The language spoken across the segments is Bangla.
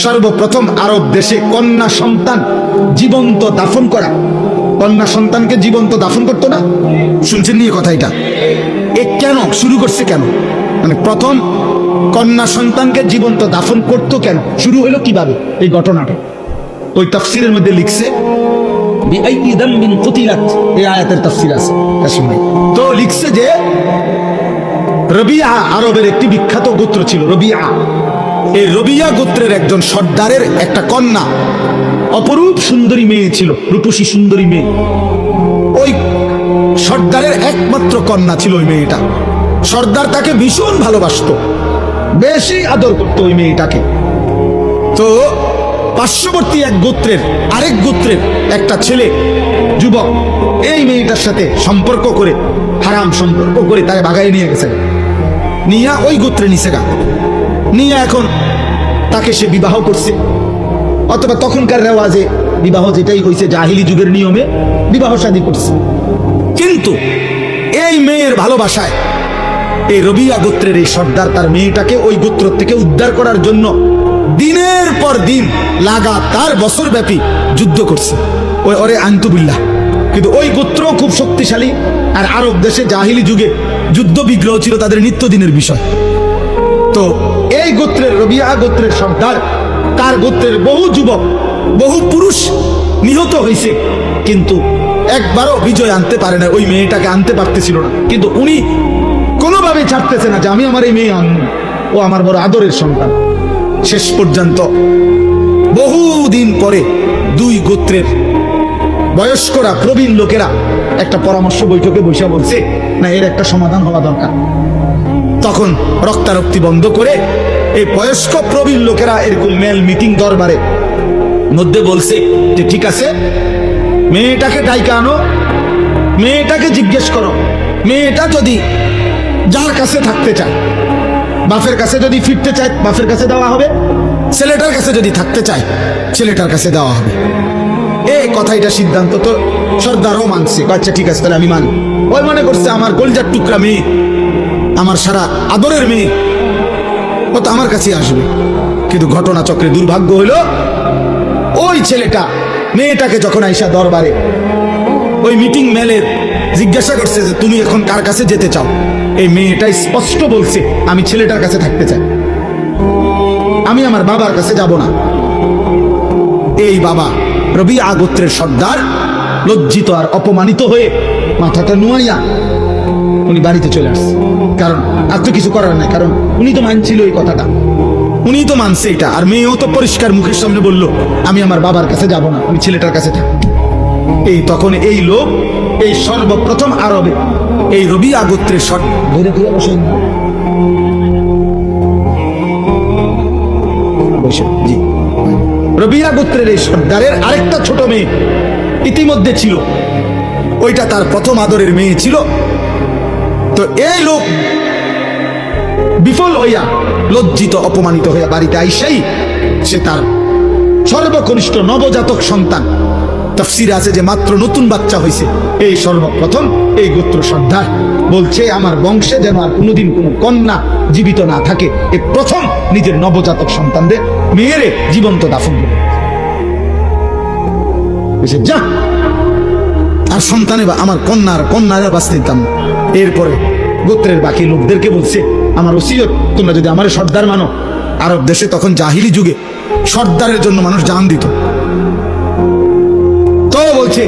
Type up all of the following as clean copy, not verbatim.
সর্বপ্রথম আরব দেশে কন্যা সন্তান জীবন্ত দাফন করা। কন্যা সন্তানকে জীবন্ত দাফন করতো না, শুনছেন নিয়ে কথা? এটা কেন শুরু করছে, কেন মানে প্রথম কন্যা সন্তানকে জীবন্ত দাফন করতো কেন, শুরু হলো কিভাবে এই ঘটনাটা? ওই তাফসিরের মধ্যে লিখছে এই আয়াতের তাফসির আছে, তো লিখছে যে রবিয়া আরবের একটি বিখ্যাত গোত্র ছিল রবিয়া। এই রবিয়া গোত্রের একজন সর্দারের একটা কন্যা, অপরূপ সুন্দরী মেয়ে ছিল, রূপসী সুন্দরী মেয়ে। ওই সর্দারের একমাত্র কন্যা ছিল ওই মেয়েটা। সর্দার তাকে ভীষণ ভালোবাসতো, বেশি আদর করতো ওই মেয়েটাকে। তো পার্শ্ববর্তী এক গোত্রের আরেক গোত্রের একটা ছেলে যুবক এই মেয়েটার সাথে সম্পর্ক করে, হারাম সম্পর্ক করে তাকে ভাগাই নিয়ে গেছে, নিয়ে ওই গোত্রে নিচে গা নিয়ে এখন তাকে সে বিবাহ করছে। অথবা তখনকার রেওয়াজে বিবাহ যেটাই হয়েছে জাহিলি যুগের নিয়মে বিবাহ শাদী করছে। কিন্তু এই মেয়ের ভালোবাসায় এই রবিয়া গোত্রের এই সর্দার তার মেয়েটাকে ওই গোত্র থেকে উদ্ধার করার জন্য দিনের পর দিন লাগাতার বছরব্যাপী যুদ্ধ করছে। ওই ওরে আনতুবিল্লাহ। কিন্তু ওই গোত্র খুব শক্তিশালী, আর আরব দেশে জাহিলি যুগে যুদ্ধ বিগ্রহ ছিল তাদের নিত্যদিনের বিষয়। তো এই গোত্রের রবিয়া গোত্রের সর্দার তার গোত্রের বহু যুবক বহু পুরুষ নিহত হয়েছে, কিন্তু একবারও বিজয় আনতে পারে না, ওই মেয়েটাকে আনতে পারতেছিল না। কিন্তু উনি কোনোভাবে ছাড়তেছে না যে আমি আমার এই মেয়ে আনবো, ও আমার বড় আদরের সন্তান। শেষ পর্যন্ত বহুদিন পরে দুই গোত্রের বয়স্করা প্রবীণ লোকেরা একটা পরামর্শ বৈঠকে বসে বলছে, না এর একটা সমাধান হওয়া দরকার। তখন রক্তারক্তি বন্ধ করে এই বয়স্ক প্রবীণ লোকেরা এরকম মেল মিটিং দরবারে মধ্যে বলছে যে ঠিক আছে, মেয়েটাকে ডাইকা আনো, মেয়েটাকে জিজ্ঞেস করো, মেয়েটা যদি যার কাছে থাকতে চায়, বাপের কাছে যদি ফিরতে চায় বাপের কাছে দেওয়া হবে, ছেলেটার কাছে যদি থাকতে চায় ছেলেটার কাছে দেওয়া হবে। এই কথা, এটা সিদ্ধান্ত তো সর্দারও মানছে। আচ্ছা ঠিক আছে, তাহলে আমি মানি। ওই মনে করছে আমার কলিজার টুকরা মেয়ে, আমার সারা আদরের মেয়ে, ও তো আমার কাছে আসবে। কিন্তু ঘটনা চক্রে দুর্ভাগ্য হইল, ওই ছেলেটা মেয়েটাকে যখন আইসা দরবারে ওই মিটিং মেলের জিজ্ঞাসা করছে যে তুমি এখন কার কাছে যেতে চাও, এই মেয়েটাই স্পষ্ট বলছে আমি ছেলেটার কাছে থাকতে চাই, আমি আমার বাবার কাছে যাব না। এই বাবা রবিয়া গোত্রের সর্দার লজ্জিত আর অপমানিত হয়ে মাথাটা নুয়াইয়া উনি বাড়িতে চলে আসছে। কারণ আর তো কিছু করার নাই, কারণ উনি তো মানছিল এই কথাটা, উনি তো মানছে এটা। আর মেয়েও তো পরিষ্কার মুখের সামনে বলল আমি আমার বাবার কাছে যাব না, আমি ছেলেটার কাছে থাকি। এই তখন এই লোক এই সর্বপ্রথম আরবে এই রবিয়া গোত্রের রবিয়া গোত্রের এই সর্দারের আরেকটা ছোট মেয়ে ইতিমধ্যে ছিল, ওইটা তার প্রথম আদরের মেয়ে ছিল। তো এই লোক বিফল হইয়া লজ্জিত অপমানিত হইয়া বাড়িতে আইসাই সে তার সর্বকনিষ্ঠ নবজাতক সন্তান, তাফসিরে আছে যে মাত্র নতুন বাচ্চা হয়েছে, এই সর্বপ্রথম এই গোত্র সর্দার বলছে আমার বংশে যেন আর কোনোদিন কোনো কন্যা জীবিত না থাকে, এই প্রথম নিজের নবজাতক সন্তানদের মেয়েরে জীবন্ত দাফন করে যা, আর সন্তানে বা আমার কন্যারা বাঁচতে দিতাম। এরপরে গোত্রের বাকি লোকদেরকে বলছে আমার ওসিয়ত, তোমরা যদি আমার সর্দার মানো। আরব দেশে তখন জাহিলি যুগে সর্দারের জন্য মানুষ জান দিত। তো বলছে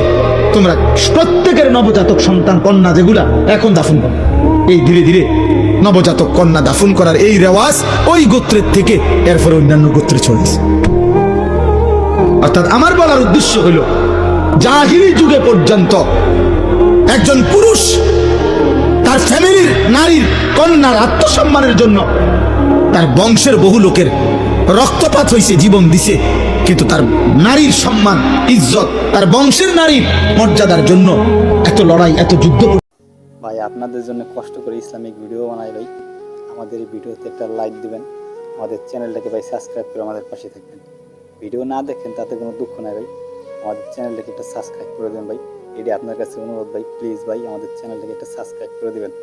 তোমরা প্রত্যেকের নবজাতক সন্তান কন্যা যেগুলা এখন দাফন করো। এই ধীরে ধীরে নবজাতক কন্যা দাফন করার এই রেওয়াজ ওই গোত্রের থেকে এরপরে অন্যান্য গোত্রে চলেছে। অর্থাৎ আমার বলার উদ্দেশ্য হলো জাহিলি যুগে পর্যন্ত একজন পুরুষ তার ফ্যামিলির নারীর কন্যার আত্মসম্মানের জন্য তার বংশের বহু লোকের রক্তপাত হয়েছে, জীবন দিছে, কিন্তু তার নারীর সম্মান ইজ্জত, তার বংশের নারীর মর্যাদার জন্য এত লড়াই, এত যুদ্ধ। ভাই আপনাদের জন্য কষ্ট করে ইসলামিক ভিডিও বানাই ভাই, আমাদের এই ভিডিওতে একটা লাইক দিবেন, আমাদের চ্যানেলটাকে ভাই সাবস্ক্রাইব করে আমাদের পাশে থাকবেন। ভিডিও না দেখেন তাতে কোনো দুঃখ নাই ভাই, আমাদের চ্যানেলটাকে একটা সাবস্ক্রাইব করে দেবেন ভাই, এটি আপনার কাছে অনুরোধ ভাই, প্লিজ ভাই আমাদের চ্যানেলটাকে একটা সাবস্ক্রাইব করে দেবেন।